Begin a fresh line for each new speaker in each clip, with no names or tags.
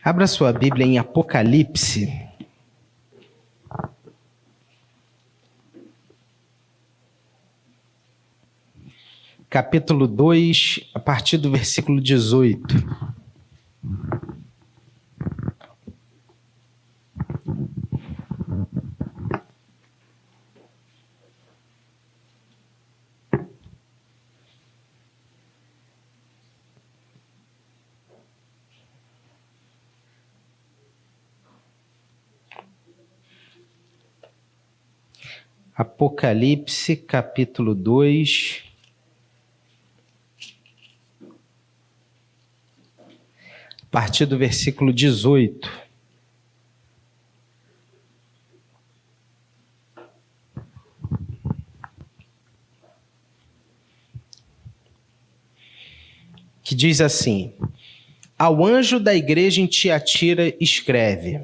Abra sua Bíblia em Apocalipse. Capítulo 2, a partir do versículo 18. Apocalipse, capítulo 2, a partir do versículo 18. Que diz assim: Ao anjo da igreja em Tiatira escreve: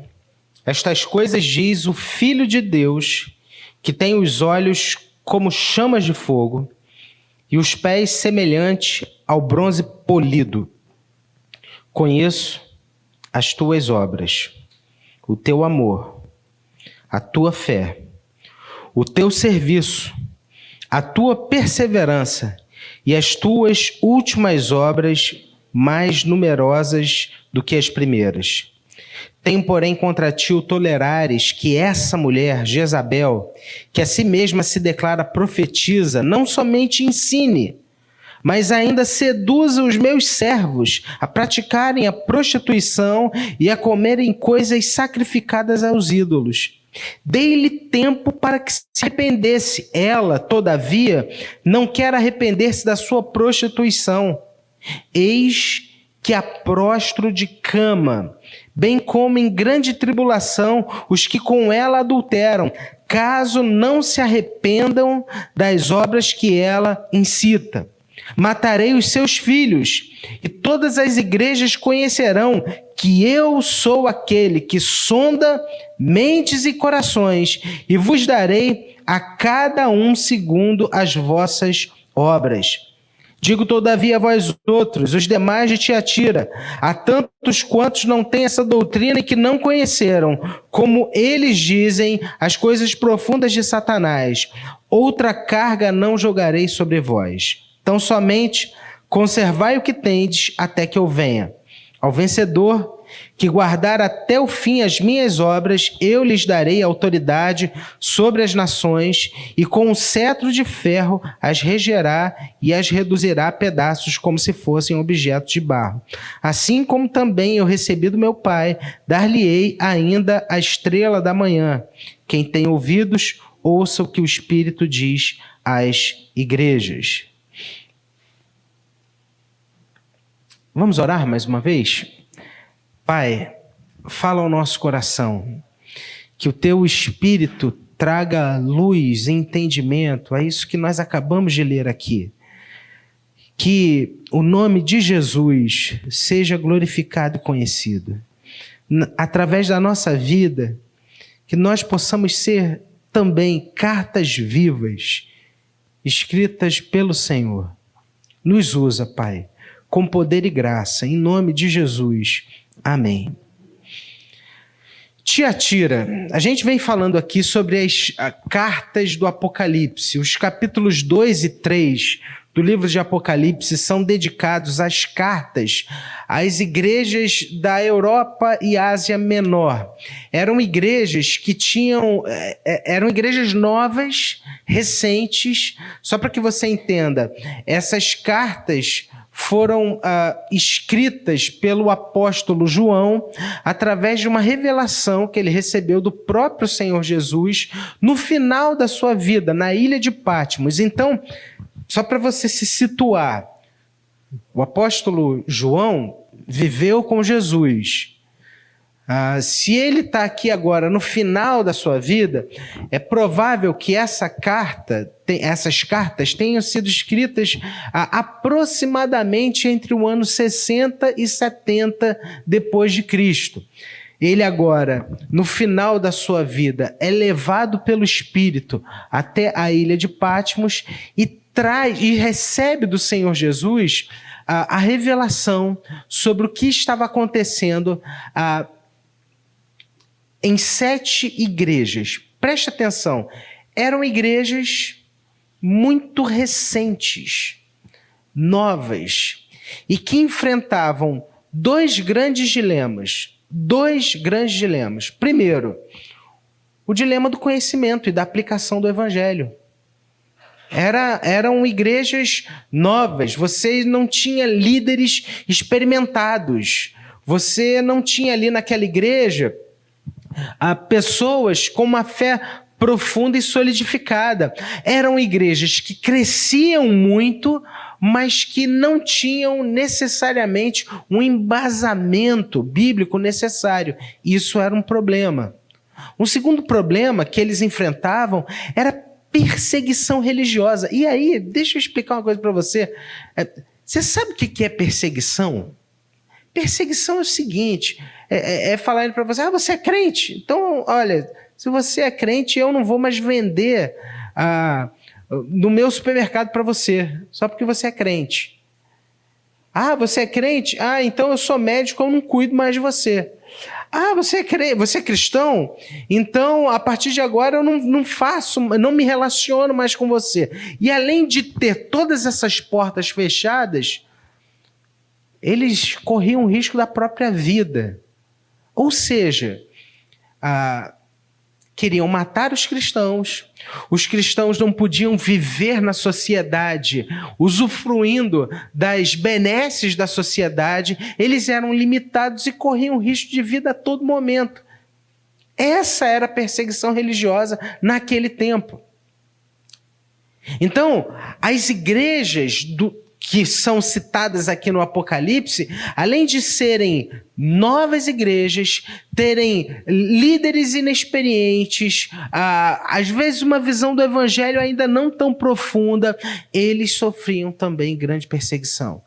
Estas coisas diz o Filho de Deus, que tem os olhos como chamas de fogo e os pés semelhantes ao bronze polido. Conheço as tuas obras, o teu amor, a tua fé, o teu serviço, a tua perseverança e as tuas últimas obras mais numerosas do que as primeiras. Tenho, porém, contra ti o tolerares que essa mulher, Jezabel, que a si mesma se declara profetiza, não somente ensine, mas ainda seduza os meus servos a praticarem a prostituição e a comerem coisas sacrificadas aos ídolos. Dei-lhe tempo para que se arrependesse. Ela, todavia, não quer arrepender-se da sua prostituição. Eis que a prostro de cama, bem como em grande tribulação os que com ela adulteram, caso não se arrependam das obras que ela incita. Matarei os seus filhos, e todas as igrejas conhecerão que eu sou aquele que sonda mentes e corações, e vos darei a cada um segundo as vossas obras. Digo, todavia, a vós outros, os demais de Tiatira, a tantos quantos não têm essa doutrina e que não conheceram, como eles dizem, as coisas profundas de Satanás, outra carga não jogarei sobre vós. Então somente conservai o que tendes até que eu venha. Ao vencedor, que guardar até o fim as minhas obras, eu lhes darei autoridade sobre as nações, e com um cetro de ferro as regerá e as reduzirá a pedaços como se fossem objetos de barro. Assim como também eu recebi do meu Pai, dar-lhe-ei ainda a estrela da manhã. Quem tem ouvidos, ouça o que o Espírito diz às igrejas. Vamos orar mais uma vez? Pai, fala ao nosso coração, que o teu Espírito traga luz e entendimento a isso que nós acabamos de ler aqui. Que o nome de Jesus seja glorificado e conhecido. Através da nossa vida, que nós possamos ser também cartas vivas, escritas pelo Senhor. Nos usa, Pai, com poder e graça, em nome de Jesus. Amém. Tiatira, a gente vem falando aqui sobre as cartas do Apocalipse. Os capítulos 2 e 3 do livro de Apocalipse são dedicados às cartas às igrejas da Europa e Ásia Menor. Eram igrejas que eram igrejas novas, recentes. Só para que você entenda, essas cartas foram escritas pelo apóstolo João através de uma revelação que ele recebeu do próprio Senhor Jesus no final da sua vida, na ilha de Patmos. Então, só para você se situar, o apóstolo João viveu com Jesus. Se ele está aqui agora no final da sua vida, é provável que essas cartas tenham sido escritas aproximadamente entre o ano 60 e 70 depois de Cristo. Ele agora, no final da sua vida, é levado pelo Espírito até a ilha de Patmos e recebe do Senhor Jesus a revelação sobre o que estava acontecendo em 7 igrejas. Preste atenção, eram igrejas muito recentes, novas, e que enfrentavam dois grandes dilemas. Primeiro, o dilema do conhecimento e da aplicação do evangelho. Eram igrejas novas, você não tinha líderes experimentados, você não tinha ali naquela igreja pessoas com uma fé profunda e solidificada. Eram igrejas que cresciam muito, mas que não tinham necessariamente um embasamento bíblico necessário. Isso era um problema. Um segundo problema que eles enfrentavam era perseguição religiosa. E aí, deixa eu explicar uma coisa para você. Você sabe o que é perseguição? Perseguição é o seguinte, é falar para você, você é crente? Então, olha, se você é crente, eu não vou mais vender no meu supermercado para você, só porque você é crente. Você é crente? Então eu sou médico, eu não cuido mais de você. Você é cristão? Então, a partir de agora, eu não me relaciono mais com você. E além de ter todas essas portas fechadas, eles corriam o risco da própria vida. Ou seja, queriam matar os cristãos não podiam viver na sociedade, usufruindo das benesses da sociedade, eles eram limitados e corriam risco de vida a todo momento. Essa era a perseguição religiosa naquele tempo. Então, as igrejas que são citadas aqui no Apocalipse, além de serem novas igrejas, terem líderes inexperientes, às vezes uma visão do evangelho ainda não tão profunda, eles sofriam também grande perseguição.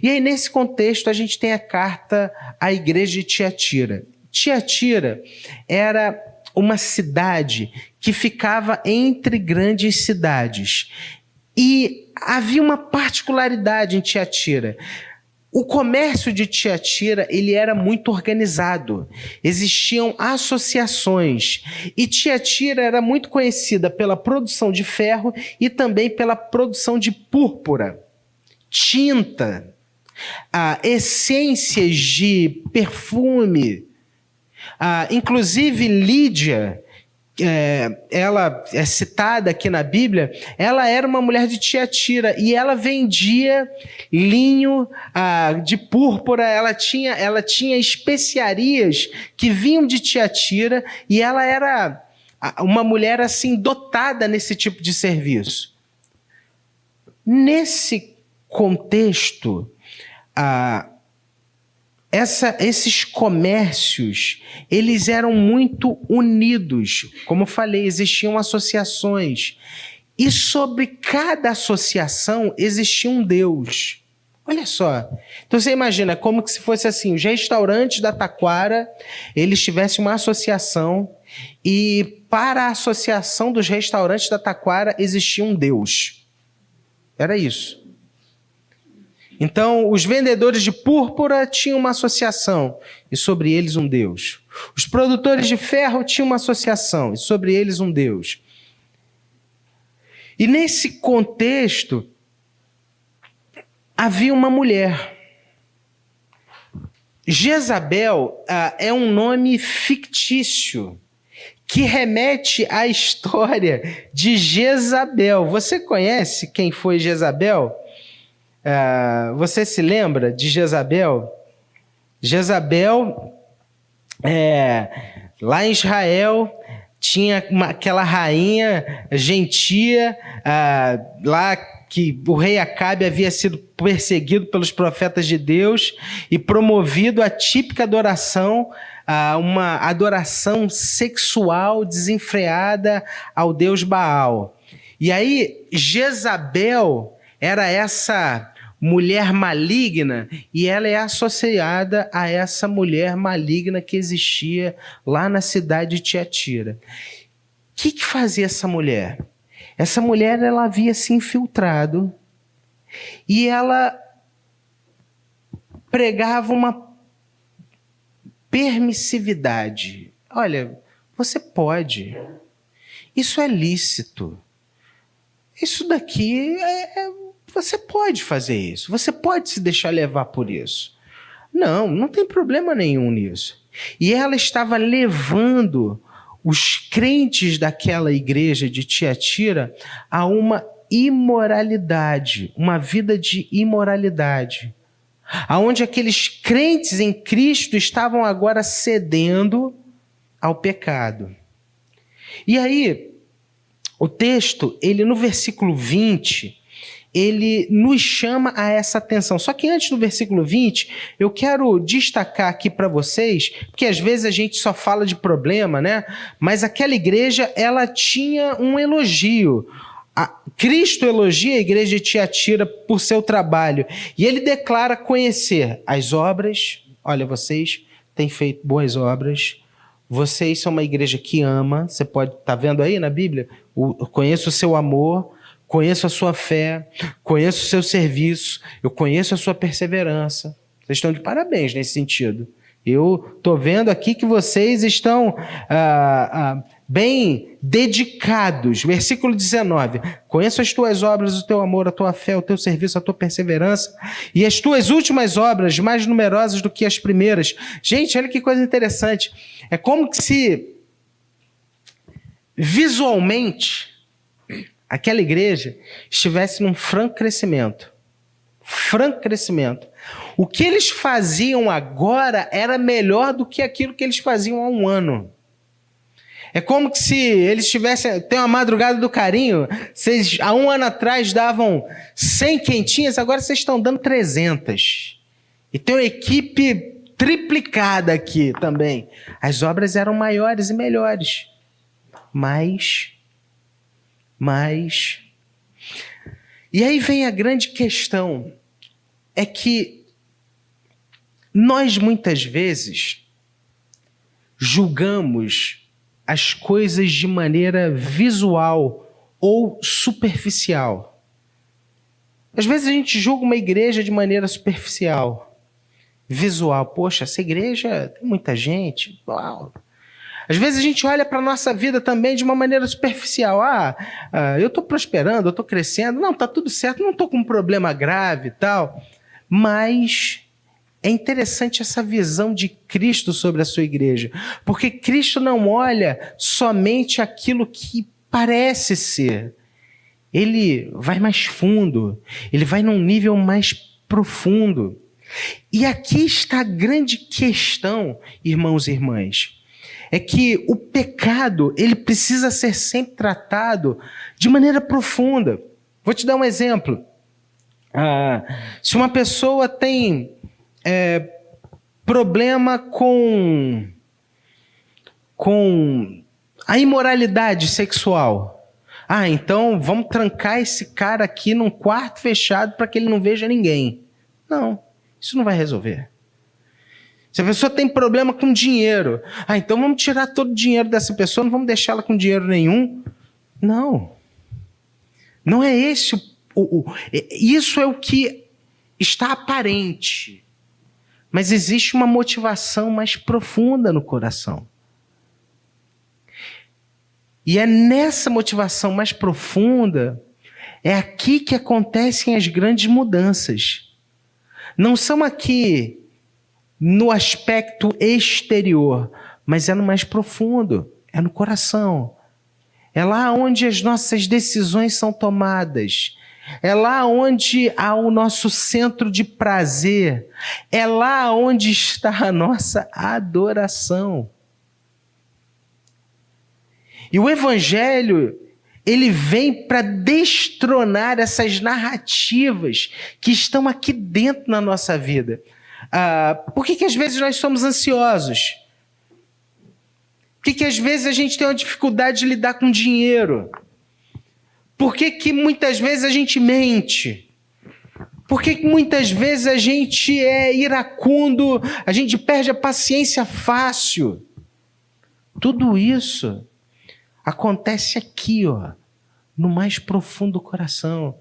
E aí, nesse contexto, a gente tem a carta à igreja de Tiatira. Tiatira era uma cidade que ficava entre grandes cidades. E havia uma particularidade em Tiatira. O comércio de Tiatira, ele era muito organizado. Existiam associações. E Tiatira era muito conhecida pela produção de ferro e também pela produção de púrpura, tinta, essências de perfume. Inclusive Lídia, ela é citada aqui na Bíblia, ela era uma mulher de Tiatira e ela vendia linho de púrpura, ela tinha especiarias que vinham de Tiatira e ela era uma mulher assim dotada nesse tipo de serviço. Nesse contexto, esses comércios, eles eram muito unidos. Como eu falei, existiam associações. E sobre cada associação existia um Deus. Olha só. Então você imagina como que se fosse assim, os restaurantes da Taquara, eles tivessem uma associação e para a associação dos restaurantes da Taquara existia um Deus. Era isso. Então, os vendedores de púrpura tinham uma associação, e sobre eles um Deus. Os produtores de ferro tinham uma associação, e sobre eles um Deus. E nesse contexto, havia uma mulher. Jezabel é um nome fictício, que remete à história de Jezabel. Você conhece quem foi Jezabel? Você se lembra de Jezabel? Jezabel, lá em Israel, tinha aquela rainha gentia, lá que o rei Acabe havia sido perseguido pelos profetas de Deus e promovido à típica adoração, uma adoração sexual desenfreada ao deus Baal. E aí, Jezabel era essa mulher maligna, e ela é associada a essa mulher maligna que existia lá na cidade de Tiatira. O que fazia essa mulher? Essa mulher, ela havia se infiltrado e ela pregava uma permissividade. Olha, você pode. Isso é lícito. Isso daqui você pode fazer isso. Você pode se deixar levar por isso. Não tem problema nenhum nisso. E ela estava levando os crentes daquela igreja de Tiatira a uma imoralidade, uma vida de imoralidade, aonde aqueles crentes em Cristo estavam agora cedendo ao pecado. E aí, o texto, ele no versículo 20, ele nos chama a essa atenção. Só que antes do versículo 20, eu quero destacar aqui para vocês, porque às vezes a gente só fala de problema, né? Mas aquela igreja, ela tinha um elogio. Cristo elogia a igreja de Tiatira por seu trabalho. E ele declara conhecer as obras. Olha, vocês têm feito boas obras. Vocês são uma igreja que ama. Você pode estar vendo aí na Bíblia? Conheço o seu amor, conheço a sua fé, conheço o seu serviço, eu conheço a sua perseverança. Vocês estão de parabéns nesse sentido. Eu estou vendo aqui que vocês estão bem dedicados. Versículo 19. Conheço as tuas obras, o teu amor, a tua fé, o teu serviço, a tua perseverança e as tuas últimas obras, mais numerosas do que as primeiras. Gente, olha que coisa interessante. É como que se visualmente aquela igreja estivesse num franco crescimento. Franco crescimento. O que eles faziam agora era melhor do que aquilo que eles faziam há um ano. É como que se eles tivessem... Tem uma madrugada do carinho. Vocês, há um ano atrás, davam 100 quentinhas, agora vocês estão dando 300. E tem uma equipe triplicada aqui também. As obras eram maiores e melhores. Mas... E aí vem a grande questão. É que nós, muitas vezes, julgamos as coisas de maneira visual ou superficial. Às vezes a gente julga uma igreja de maneira superficial, visual. Poxa, essa igreja tem muita gente. Uau. Às vezes a gente olha para a nossa vida também de uma maneira superficial. Eu estou prosperando, eu estou crescendo. Não, está tudo certo, não estou com um problema grave e tal. Mas é interessante essa visão de Cristo sobre a sua igreja. Porque Cristo não olha somente aquilo que parece ser. Ele vai mais fundo. Ele vai num nível mais profundo. E aqui está a grande questão, irmãos e irmãs. É que o pecado, ele precisa ser sempre tratado de maneira profunda. Vou te dar um exemplo. Se uma pessoa tem problema com a imoralidade sexual, então vamos trancar esse cara aqui num quarto fechado para que ele não veja ninguém. Não, isso não vai resolver. Se a pessoa tem problema com dinheiro, então vamos tirar todo o dinheiro dessa pessoa, não vamos deixá-la com dinheiro nenhum. Não. Não é esse isso é o que está aparente. Mas existe uma motivação mais profunda no coração. E é nessa motivação mais profunda, é aqui que acontecem as grandes mudanças. Não são aqui no aspecto exterior, mas é no mais profundo, é no coração. É lá onde as nossas decisões são tomadas. É lá onde há o nosso centro de prazer. É lá onde está a nossa adoração. E o Evangelho, ele vem para destronar essas narrativas que estão aqui dentro na nossa vida. Por que às vezes nós somos ansiosos? Por que às vezes a gente tem uma dificuldade de lidar com dinheiro? Por que muitas vezes a gente mente? Por que muitas vezes a gente é iracundo, a gente perde a paciência fácil? Tudo isso acontece aqui, no mais profundo do coração.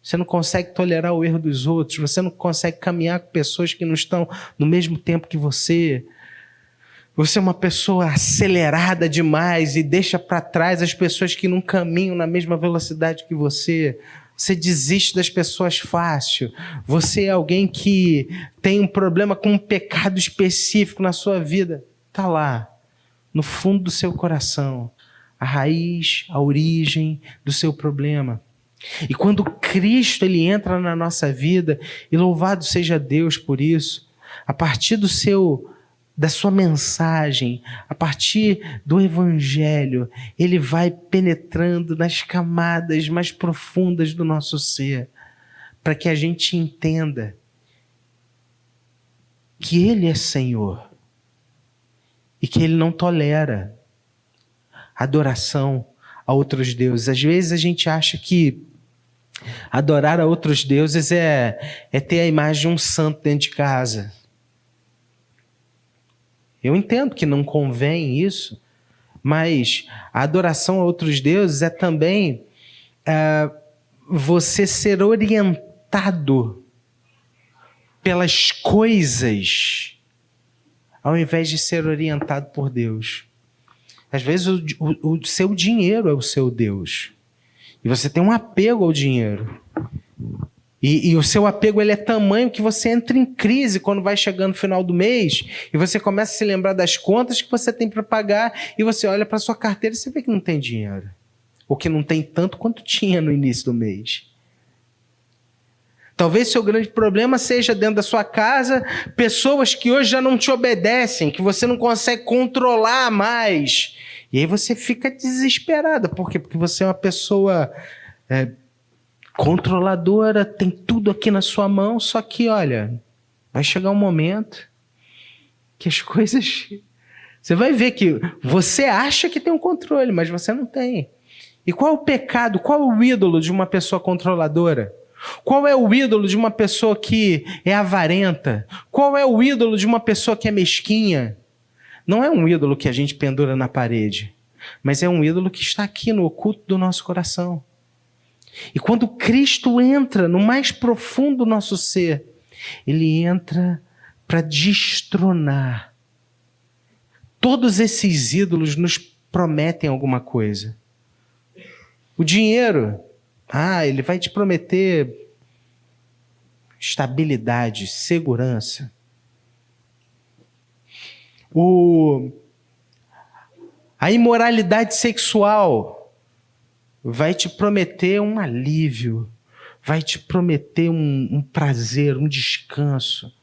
Você não consegue tolerar o erro dos outros. Você não consegue caminhar com pessoas que não estão no mesmo tempo que você. Você é uma pessoa acelerada demais e deixa para trás as pessoas que não caminham na mesma velocidade que você. Você desiste das pessoas fácil. Você é alguém que tem um problema com um pecado específico na sua vida. Está lá, no fundo do seu coração, a raiz, a origem do seu problema. E quando Cristo ele entra na nossa vida, e louvado seja Deus por isso, a partir da sua mensagem, a partir do Evangelho, ele vai penetrando nas camadas mais profundas do nosso ser, para que a gente entenda que ele é Senhor e que ele não tolera adoração a outros deuses. Às vezes a gente acha que adorar a outros deuses é ter a imagem de um santo dentro de casa. Eu entendo que não convém isso, mas a adoração a outros deuses é também você ser orientado pelas coisas, ao invés de ser orientado por Deus. Às vezes o seu dinheiro é o seu Deus. E você tem um apego ao dinheiro. E o seu apego ele é tamanho que você entra em crise quando vai chegando no final do mês e você começa a se lembrar das contas que você tem para pagar e você olha para sua carteira e você vê que não tem dinheiro. Ou que não tem tanto quanto tinha no início do mês. Talvez seu grande problema seja dentro da sua casa, pessoas que hoje já não te obedecem, que você não consegue controlar mais. E aí você fica desesperada. Por quê? Porque você é uma pessoa controladora, tem tudo aqui na sua mão, só que, olha, vai chegar um momento que as coisas... Você vai ver que você acha que tem um controle, mas você não tem. E qual é o pecado, qual é o ídolo de uma pessoa controladora? Qual é o ídolo de uma pessoa que é avarenta? Qual é o ídolo de uma pessoa que é mesquinha? Não é um ídolo que a gente pendura na parede, mas é um ídolo que está aqui no oculto do nosso coração. E quando Cristo entra no mais profundo do nosso ser, ele entra para destronar. Todos esses ídolos nos prometem alguma coisa. O dinheiro, ele vai te prometer estabilidade, segurança. A imoralidade sexual vai te prometer um alívio, vai te prometer um prazer, um descanso.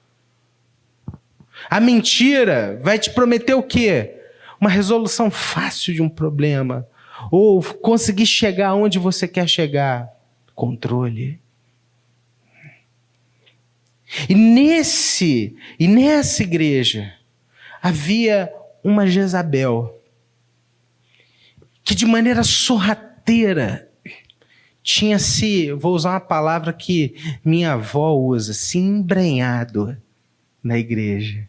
A mentira vai te prometer o quê? Uma resolução fácil de um problema, ou conseguir chegar onde você quer chegar. Controle. E nessa igreja havia uma Jezabel que de maneira sorrateira tinha vou usar uma palavra que minha avó usa, se embrenhado na igreja.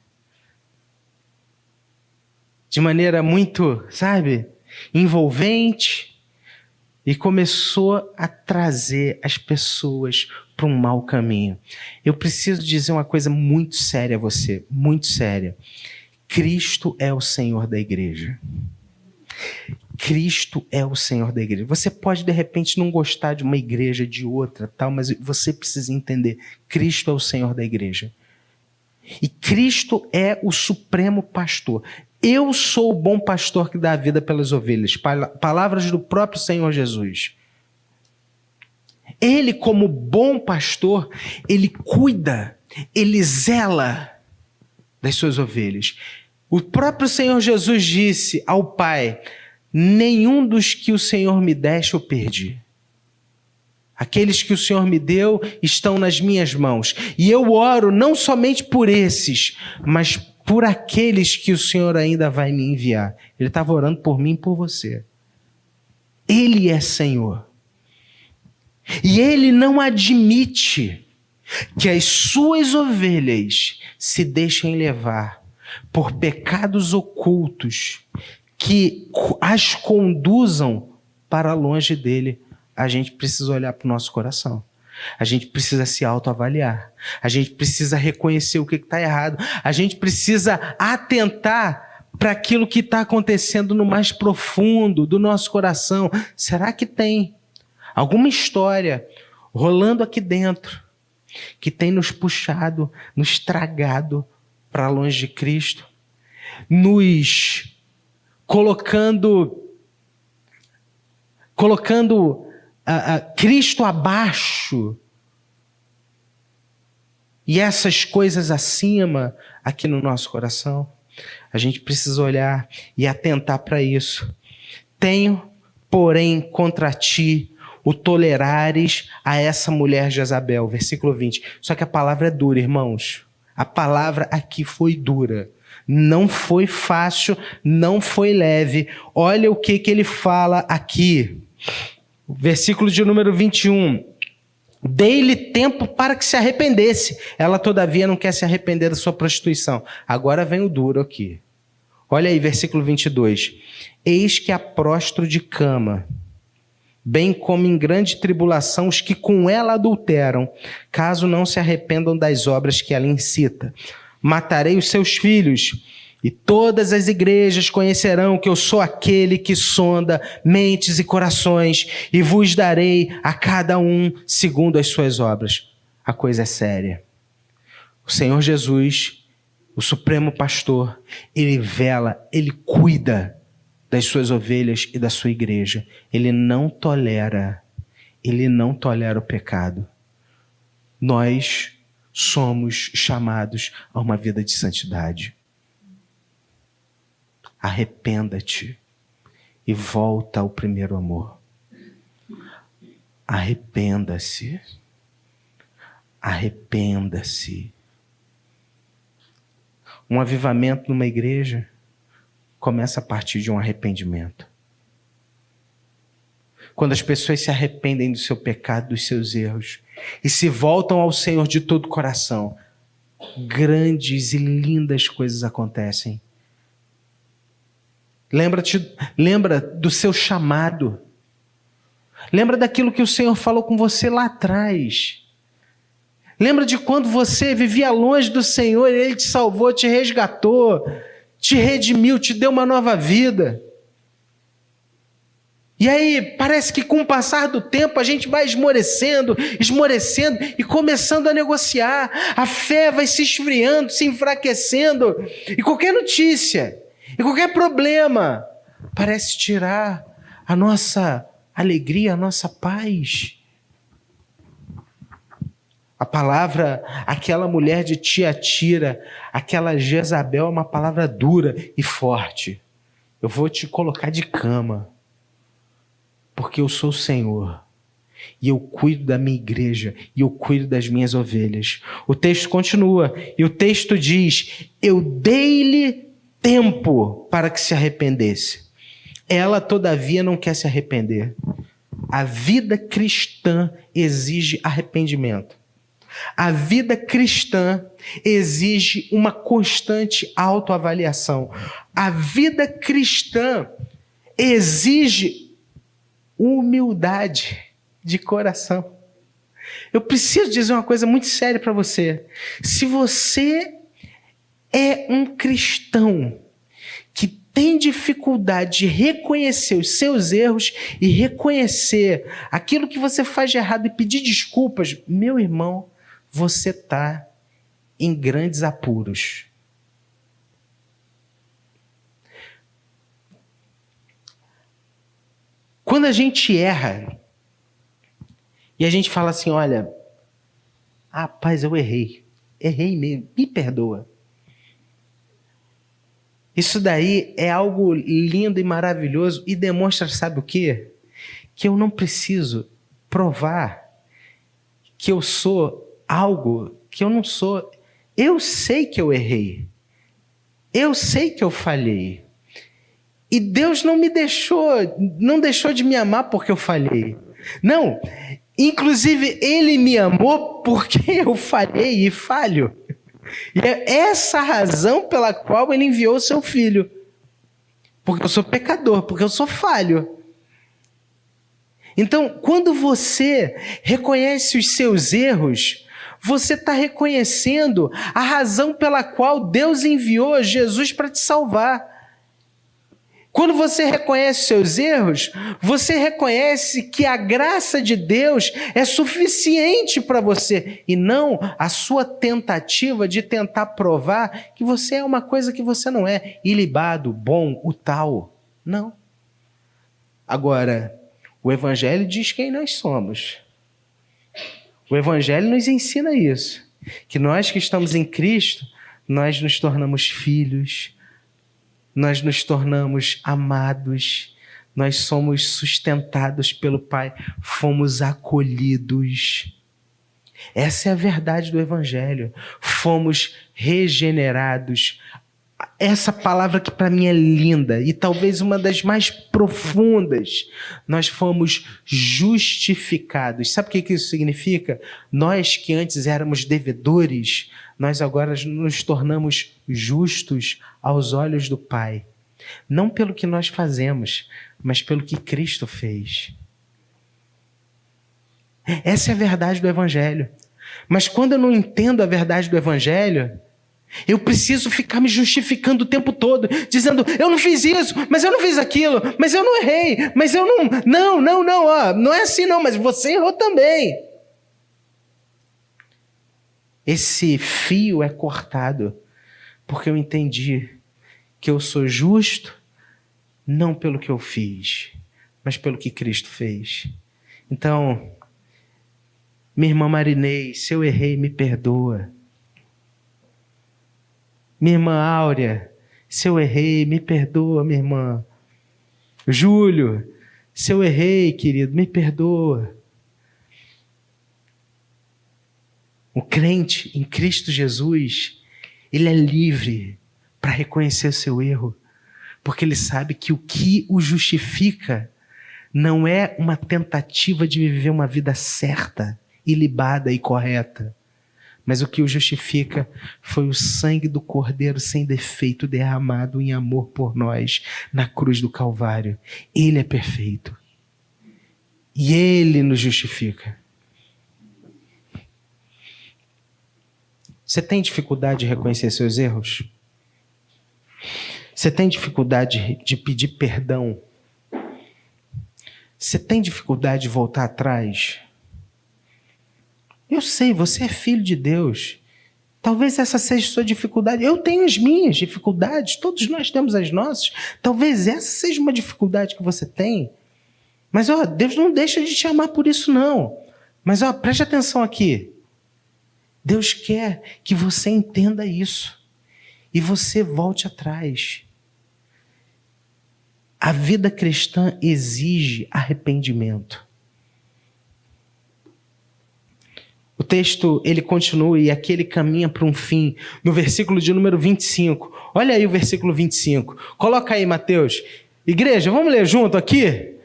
De maneira muito, envolvente, e começou a trazer as pessoas para um mau caminho. Eu preciso dizer uma coisa muito séria a você, muito séria. Cristo é o Senhor da igreja. Cristo é o Senhor da igreja. Você pode, de repente, não gostar de uma igreja, de outra, mas você precisa entender, Cristo é o Senhor da igreja. E Cristo é o supremo pastor. Eu sou o bom pastor que dá a vida pelas ovelhas. Palavras do próprio Senhor Jesus. Ele, como bom pastor, ele cuida, ele zela das suas ovelhas. O próprio Senhor Jesus disse ao Pai: nenhum dos que o Senhor me deste eu perdi. Aqueles que o Senhor me deu estão nas minhas mãos. E eu oro não somente por esses, mas por aqueles que o Senhor ainda vai me enviar. Ele estava orando por mim e por você. Ele é Senhor. E Ele não admite que as suas ovelhas se deixem levar por pecados ocultos que as conduzam para longe dele. A gente precisa olhar para o nosso coração. A gente precisa se autoavaliar. A gente precisa reconhecer o que está errado. A gente precisa atentar para aquilo que está acontecendo no mais profundo do nosso coração. Será que tem alguma história rolando aqui dentro que tem nos puxado, nos tragado para longe de Cristo? Nos colocando Cristo abaixo e essas coisas acima aqui no nosso coração. A gente precisa olhar e atentar para isso. Tenho, porém, contra ti o tolerares a essa mulher Jezabel. Versículo 20. Só que a palavra é dura, irmãos. A palavra aqui foi dura. Não foi fácil, não foi leve. Olha o que ele fala aqui. Versículo de número 21. Dei-lhe tempo para que se arrependesse. Ela, todavia, não quer se arrepender da sua prostituição. Agora vem o duro aqui. Olha aí, versículo 22. Eis que a prostro de cama, bem como em grande tribulação os que com ela adulteram, caso não se arrependam das obras que ela incita. Matarei os seus filhos, e todas as igrejas conhecerão que eu sou aquele que sonda mentes e corações, e vos darei a cada um segundo as suas obras. A coisa é séria. O Senhor Jesus, o Supremo Pastor, ele vela, ele cuida das suas ovelhas e da sua igreja. Ele não tolera o pecado. Nós somos chamados a uma vida de santidade. Arrependa-te e volta ao primeiro amor. Arrependa-se. Arrependa-se. Um avivamento numa igreja começa a partir de um arrependimento. Quando as pessoas se arrependem do seu pecado, dos seus erros, e se voltam ao Senhor de todo o coração, grandes e lindas coisas acontecem. Lembra do seu chamado. Lembra daquilo que o Senhor falou com você lá atrás. Lembra de quando você vivia longe do Senhor e Ele te salvou, te resgatou, te redimiu, te deu uma nova vida. E aí, parece que com o passar do tempo a gente vai esmorecendo e começando a negociar. A fé vai se esfriando, se enfraquecendo. E qualquer notícia, e qualquer problema parece tirar a nossa alegria, a nossa paz. A palavra, aquela mulher de Tiatira, aquela Jezabel, é uma palavra dura e forte. Eu vou te colocar de cama, porque eu sou o Senhor, e eu cuido da minha igreja, e eu cuido das minhas ovelhas. O texto continua, e o texto diz, eu dei-lhe tempo para que se arrependesse. Ela, todavia, não quer se arrepender. A vida cristã exige arrependimento. A vida cristã exige uma constante autoavaliação. A vida cristã exige humildade de coração. Eu preciso dizer uma coisa muito séria para você. Se você é um cristão que tem dificuldade de reconhecer os seus erros e reconhecer aquilo que você faz de errado e pedir desculpas, meu irmão, você está em grandes apuros. Quando a gente erra e a gente fala assim, olha, rapaz, eu errei mesmo, me perdoa. Isso daí é algo lindo e maravilhoso e demonstra, sabe o quê? Que eu não preciso provar que eu sou algo que eu não sou. Eu sei que eu errei. Eu sei que eu falhei. E Deus não deixou de me amar porque eu falhei. Não, inclusive Ele me amou porque eu falhei e falho. E é essa a razão pela qual Ele enviou o seu Filho. Porque eu sou pecador, porque eu sou falho. Então, quando você reconhece os seus erros, você está reconhecendo a razão pela qual Deus enviou Jesus para te salvar. Quando você reconhece seus erros, você reconhece que a graça de Deus é suficiente para você e não a sua tentativa de tentar provar que você é uma coisa que você não é, ilibado, bom, o tal. Não. Agora, o Evangelho diz quem nós somos. O Evangelho nos ensina isso, que nós que estamos em Cristo, nós nos tornamos filhos, nós nos tornamos amados, nós somos sustentados pelo Pai, fomos acolhidos. Essa é a verdade do Evangelho. Fomos regenerados. Essa palavra que para mim é linda e talvez uma das mais profundas. Nós fomos justificados. Sabe o que isso significa? Nós que antes éramos devedores, nós agora nos tornamos justos aos olhos do Pai. Não pelo que nós fazemos, mas pelo que Cristo fez. Essa é a verdade do Evangelho. Mas quando eu não entendo a verdade do Evangelho, eu preciso ficar me justificando o tempo todo, dizendo, eu não fiz isso, mas eu não fiz aquilo, mas eu não errei, mas eu não é assim não, mas você errou também. Esse fio é cortado, porque eu entendi que eu sou justo, não pelo que eu fiz, mas pelo que Cristo fez. Então, minha irmã Marinei, se eu errei, me perdoa. Minha irmã Áurea, se eu errei, me perdoa, minha irmã. Júlio, se eu errei, querido, me perdoa. O crente em Cristo Jesus, ele é livre para reconhecer o seu erro, porque ele sabe que o que o justifica não é uma tentativa de viver uma vida certa, ilibada e correta, mas o que o justifica foi o sangue do Cordeiro sem defeito derramado em amor por nós na cruz do Calvário. Ele é perfeito e ele nos justifica. Você tem dificuldade de reconhecer seus erros? Você tem dificuldade de pedir perdão? Você tem dificuldade de voltar atrás? Eu sei, você é filho de Deus. Talvez essa seja a sua dificuldade. Eu tenho as minhas dificuldades, todos nós temos as nossas. Talvez essa seja uma dificuldade que você tem. Mas, Deus não deixa de te amar por isso, não. Mas, preste atenção aqui. Deus quer que você entenda isso e você volte atrás. A vida cristã exige arrependimento. O texto, ele continua e aqui ele caminha para um fim, no versículo de número 25. Olha aí o versículo 25. Coloca aí, Mateus. Igreja, vamos ler junto aqui?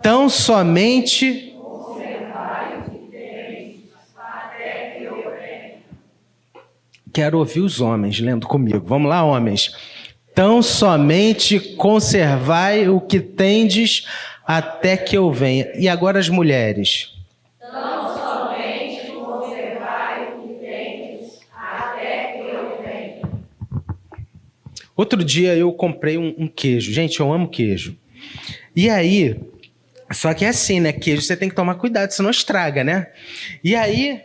Tão somente... Quero ouvir os homens lendo comigo. Vamos lá, homens. Tão somente conservai o que tendes até que eu venha. E agora as mulheres. Tão somente conservai o que tendes até que eu venha. Outro dia eu comprei um queijo. Gente, eu amo queijo. E aí, só que é assim, né? Queijo você tem que tomar cuidado, senão estraga, né? E aí...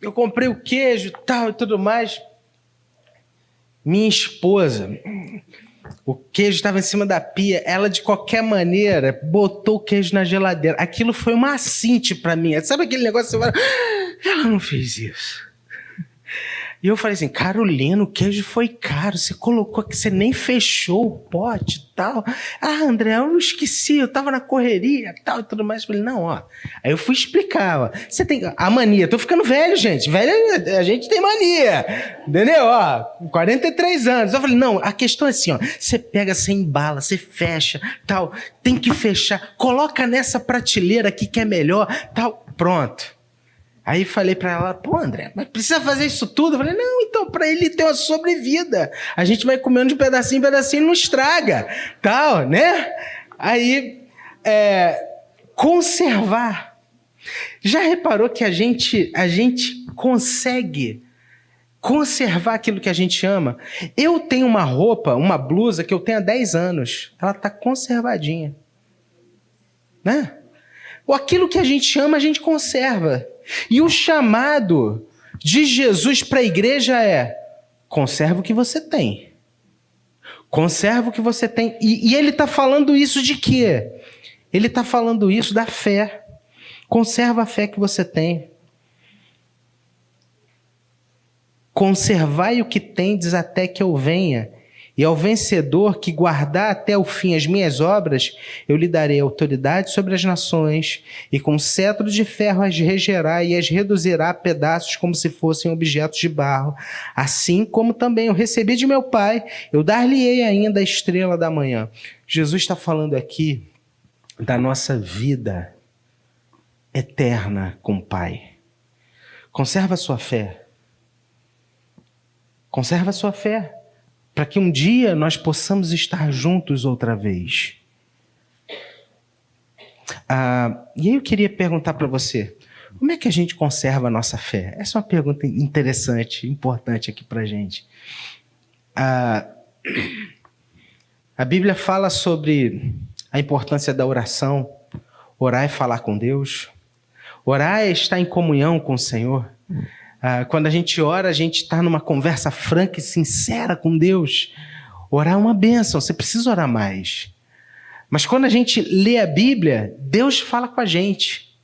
eu comprei o queijo e tal e tudo mais. Minha esposa, o queijo estava em cima da pia, ela de qualquer maneira botou o queijo na geladeira. Aquilo foi uma assinte para mim. Sabe aquele negócio que você fala, ela não fez isso. E eu falei assim, Carolina, o queijo foi caro, você colocou aqui, você nem fechou o pote e tal. Ah, André, eu não esqueci, eu tava na correria e tal e tudo mais. Eu falei, não, ó. Aí eu fui explicar, você tem a mania, tô ficando velho, gente, velho, a gente tem mania, entendeu? 43 anos. Eu falei, não, a questão é assim, ó, você pega, você embala, você fecha, tal, tem que fechar, coloca nessa prateleira aqui que é melhor, tal, pronto. Aí falei para ela, pô, André, mas precisa fazer isso tudo? Eu falei, não, então, para ele ter uma sobrevida. A gente vai comendo de pedacinho em pedacinho e não estraga, tal, né? Aí, Conservar. Já reparou que a gente consegue conservar aquilo que a gente ama? Eu tenho uma roupa, uma blusa que eu tenho há 10 anos. Ela está conservadinha. Né? Aquilo que a gente ama, a gente conserva. E o chamado de Jesus para a igreja é: conserva o que você tem. Conserva o que você tem. E ele está falando isso de quê? Ele está falando isso da fé. Conserva a fé que você tem. Conservai o que tendes até que eu venha. E ao vencedor que guardar até o fim as minhas obras, eu lhe darei autoridade sobre as nações, e com cetro de ferro as regerá e as reduzirá a pedaços como se fossem objetos de barro. Assim como também eu recebi de meu Pai, eu dar-lhe-ei ainda a estrela da manhã. Jesus está falando aqui da nossa vida eterna com o Pai. Conserva a sua fé. Conserva a sua fé, para que um dia nós possamos estar juntos outra vez. E aí eu queria perguntar para você, como é que a gente conserva a nossa fé? Essa é uma pergunta interessante, importante aqui para a gente. A Bíblia fala sobre a importância da oração. Orar é falar com Deus. Orar é estar em comunhão com o Senhor. Quando a gente ora, a gente está numa conversa franca e sincera com Deus. Orar é uma bênção, você precisa orar mais. Mas quando a gente lê a Bíblia, Deus fala com a gente.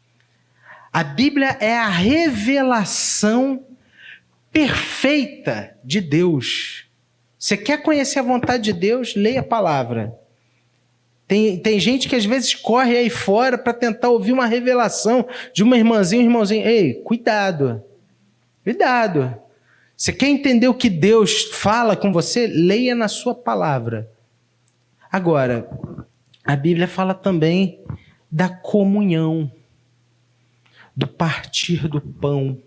A Bíblia é a revelação perfeita de Deus. Você quer conhecer a vontade de Deus? Leia a palavra. Tem gente que às vezes corre aí fora para tentar ouvir uma revelação de uma irmãzinha, um irmãozinho. Ei, cuidado. Cuidado. Você quer entender o que Deus fala com você? Leia na sua palavra. Agora, a Bíblia fala também da comunhão, do partir do pão.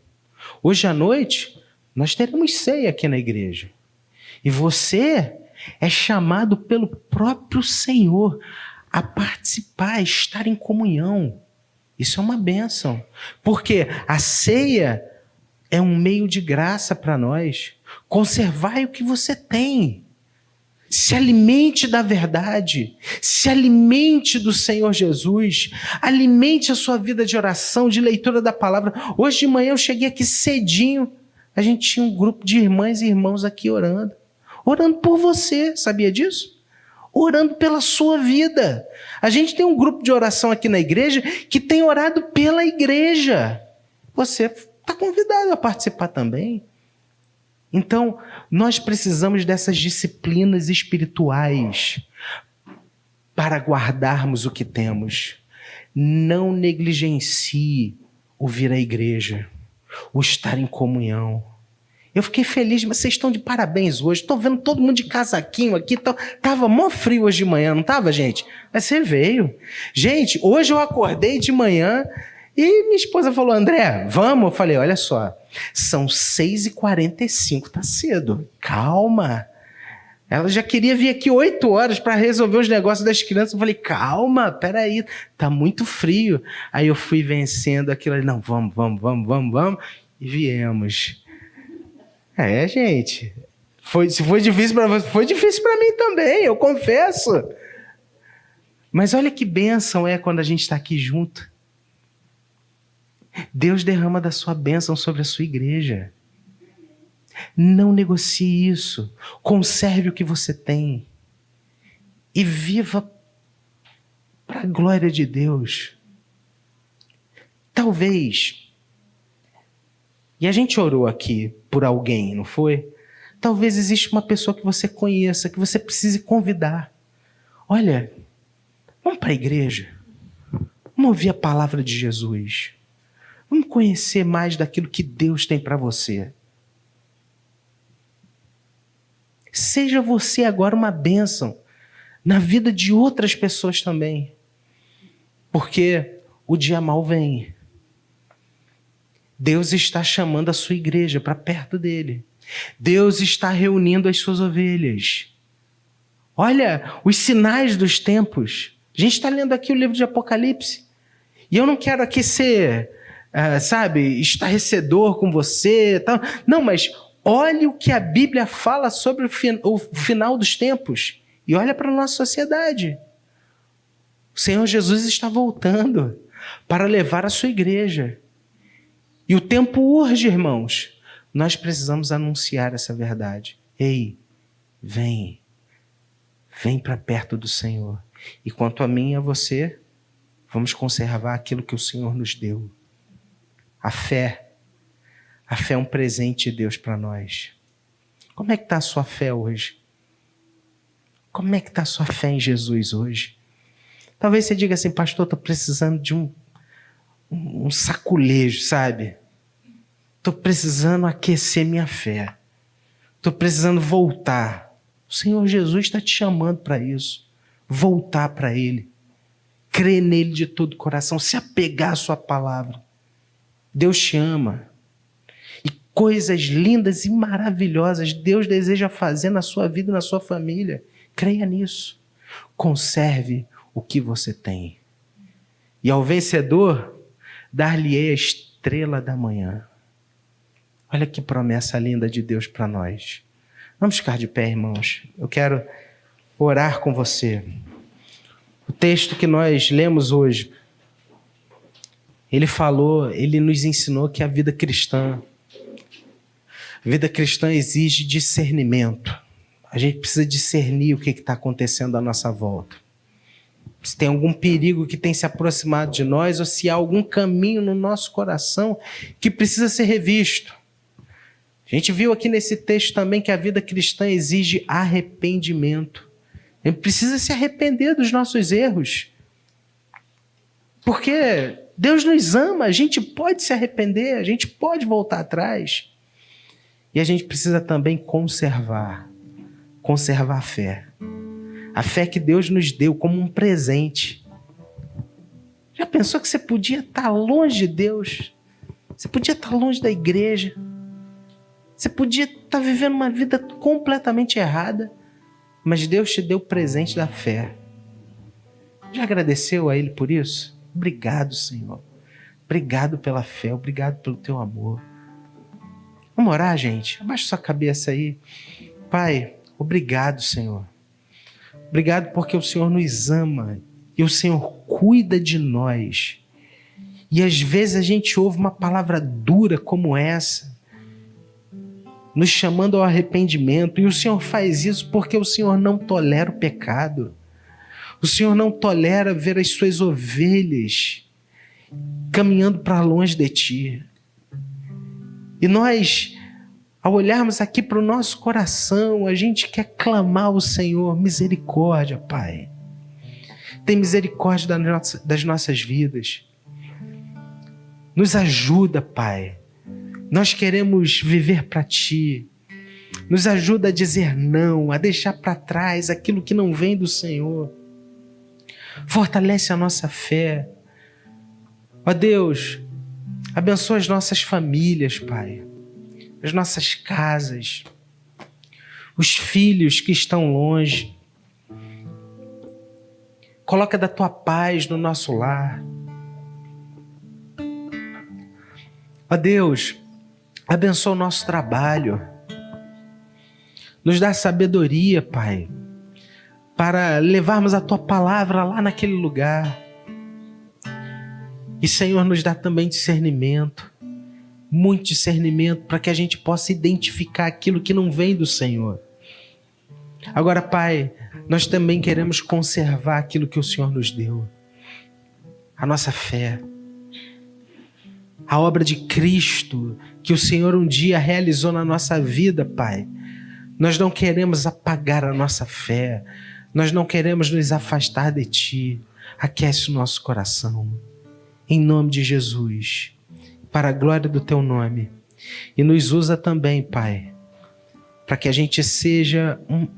Hoje à noite, nós teremos ceia aqui na igreja. E você é chamado pelo próprio Senhor a participar, a estar em comunhão. Isso é uma bênção. Porque a ceia é um meio de graça para nós. Conservai o que você tem. Se alimente da verdade. Se alimente do Senhor Jesus. Alimente a sua vida de oração, de leitura da palavra. Hoje de manhã eu cheguei aqui cedinho. A gente tinha um grupo de irmãs e irmãos aqui orando. Orando por você, sabia disso? Orando pela sua vida. A gente tem um grupo de oração aqui na igreja que tem orado pela igreja. Você está convidado a participar também. Então, nós precisamos dessas disciplinas espirituais para guardarmos o que temos. Não negligencie o vir à igreja, o estar em comunhão. Eu fiquei feliz, mas vocês estão de parabéns hoje. Estou vendo todo mundo de casaquinho aqui. Tava mó frio hoje de manhã, não estava, gente? Mas você veio. Gente, hoje eu acordei de manhã e minha esposa falou: André, vamos? Eu falei: olha só, são 6h45, tá cedo. Calma. Ela já queria vir aqui 8 horas para resolver os negócios das crianças. Eu falei: calma, peraí, tá muito frio. Aí eu fui vencendo aquilo ali. Não, vamos. E viemos. Gente, se foi difícil para você, foi difícil para mim também, eu confesso. Mas olha que bênção é quando a gente está aqui junto. Deus derrama da sua bênção sobre a sua igreja. Não negocie isso. Conserve o que você tem. E viva para a glória de Deus. Talvez... E a gente orou aqui por alguém, não foi? Talvez exista uma pessoa que você conheça, que você precise convidar. Olha, vamos para a igreja. Vamos ouvir a palavra de Jesus. Vamos conhecer mais daquilo que Deus tem para você. Seja você agora uma bênção na vida de outras pessoas também. Porque o dia mau vem. Deus está chamando a sua igreja para perto dele. Deus está reunindo as suas ovelhas. Olha os sinais dos tempos. A gente está lendo aqui o livro de Apocalipse. E eu não quero aqui ser, estarrecedor com você. Tal. Não, mas olhe o que a Bíblia fala sobre o final dos tempos. E olha para a nossa sociedade. O Senhor Jesus está voltando para levar a sua igreja. E o tempo urge, irmãos. Nós precisamos anunciar essa verdade. Ei, vem para perto do Senhor. E quanto a mim e a você, vamos conservar aquilo que o Senhor nos deu. A fé é um presente de Deus para nós. Como é que está a sua fé hoje? Como é que está a sua fé em Jesus hoje? Talvez você diga assim, pastor, estou precisando de um saculejo, sabe? Estou precisando aquecer minha fé. Estou precisando voltar. O Senhor Jesus está te chamando para isso. Voltar para Ele. Crer nele de todo o coração. Se apegar à sua palavra. Deus te ama. E coisas lindas e maravilhosas Deus deseja fazer na sua vida e na sua família. Creia nisso. Conserve o que você tem. E ao vencedor, dar-lhe-ei a estrela da manhã. Olha que promessa linda de Deus para nós. Vamos ficar de pé, irmãos. Eu quero orar com você. O texto que nós lemos hoje, ele nos ensinou que a vida cristã exige discernimento. A gente precisa discernir o que está acontecendo à nossa volta. Se tem algum perigo que tem se aproximado de nós ou se há algum caminho no nosso coração que precisa ser revisto. A gente viu aqui nesse texto também que a vida cristã exige arrependimento. A gente precisa se arrepender dos nossos erros. Porque Deus nos ama, a gente pode se arrepender, a gente pode voltar atrás. E a gente precisa também conservar a fé. A fé que Deus nos deu como um presente. Já pensou que você podia estar longe de Deus? Você podia estar longe da igreja? Você podia estar vivendo uma vida completamente errada, mas Deus te deu o presente da fé. Já agradeceu a Ele por isso? Obrigado, Senhor. Obrigado pela fé, obrigado pelo teu amor. Vamos orar, gente? Abaixa sua cabeça aí. Pai, obrigado, Senhor. Obrigado porque o Senhor nos ama e o Senhor cuida de nós. E às vezes a gente ouve uma palavra dura como essa, nos chamando ao arrependimento, e o Senhor faz isso porque o Senhor não tolera o pecado. O Senhor não tolera ver as suas ovelhas caminhando para longe de Ti. E nós, ao olharmos aqui para o nosso coração, a gente quer clamar ao Senhor, misericórdia, Pai. Tem misericórdia das nossas vidas. Nos ajuda, Pai. Nós queremos viver para Ti. Nos ajuda a dizer não, a deixar para trás aquilo que não vem do Senhor. Fortalece a nossa fé. Ó Deus, abençoa as nossas famílias, Pai. As nossas casas. Os filhos que estão longe. Coloca da Tua paz no nosso lar. Ó Deus, abençoa o nosso trabalho. Nos dá sabedoria, Pai, para levarmos a Tua palavra lá naquele lugar. E, Senhor, nos dá também discernimento, muito discernimento, para que a gente possa identificar aquilo que não vem do Senhor. Agora, Pai, nós também queremos conservar aquilo que o Senhor nos deu. A nossa fé. A obra de Cristo que o Senhor um dia realizou na nossa vida, Pai. Nós não queremos apagar a nossa fé. Nós não queremos nos afastar de Ti. Aquece o nosso coração. Em nome de Jesus. Para a glória do Teu nome. E nos usa também, Pai, para que a gente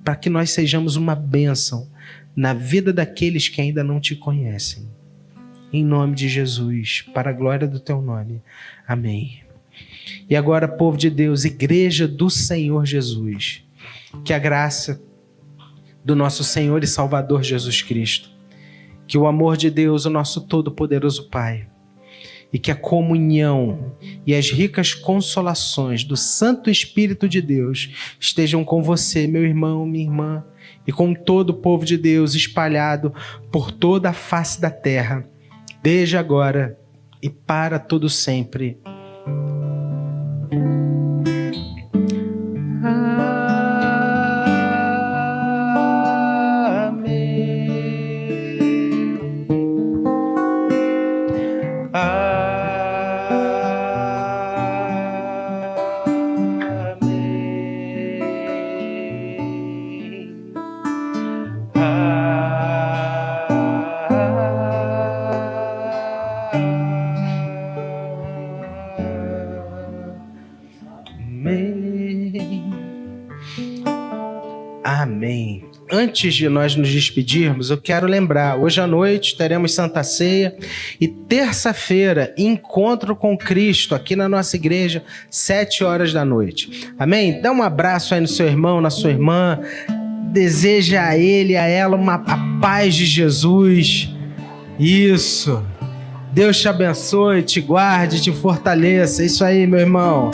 para que nós sejamos uma bênção na vida daqueles que ainda não Te conhecem. Em nome de Jesus, para a glória do Teu nome. Amém. E agora, povo de Deus, igreja do Senhor Jesus, que a graça do nosso Senhor e Salvador Jesus Cristo, Que o amor de Deus, o nosso todo-poderoso Pai, e que a comunhão e as ricas consolações do Santo Espírito de Deus estejam com você, meu irmão, minha irmã, e com todo o povo de Deus espalhado por toda a face da terra, desde agora e para todo sempre. Amém. Antes de nós nos despedirmos, eu quero lembrar, hoje à noite teremos Santa Ceia e terça-feira, encontro com Cristo aqui na nossa igreja, 7h da noite. Amém? Dá um abraço aí no seu irmão, na sua irmã, deseja a ele, a ela a paz de Jesus. Isso. Deus te abençoe, te guarde, te fortaleça. Isso aí, meu irmão.